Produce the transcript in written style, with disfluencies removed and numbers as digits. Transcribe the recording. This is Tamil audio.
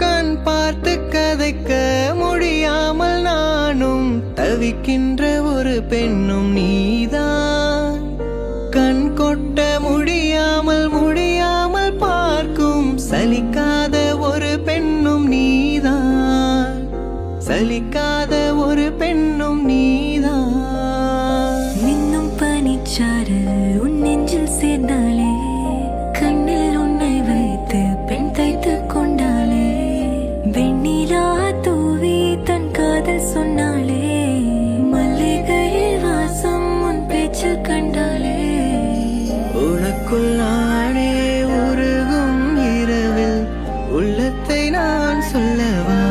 கண் பார்த்து கதைக்க முடியாமல் நானும் தவிக்கின்ற ஒரு பெண்ணும் நீதான். கண் கொட்ட முடியாமல் முடியாமல் பார்க்கும் சலிக்காத ஒரு பெண்ணும் நீதான். சலிக்காத ஒரு பெண்ணும் நீதான். மின்னும் பனிச்சாறு உன் நெஞ்சில் சேர்ந்தாலே, கண்ணில் உன்னை வைத்து பெண் தைத்து கொண்டாலே, வெண்ணிலா தூவி தன் காதல் சொன்னாலே, மல்லிகையில் வாசம் உன் பேச்சில் கண்டாலே. உனக்குள் நானே உருகும் இரவில் உள்ளத்தை நான் சொல்லவா?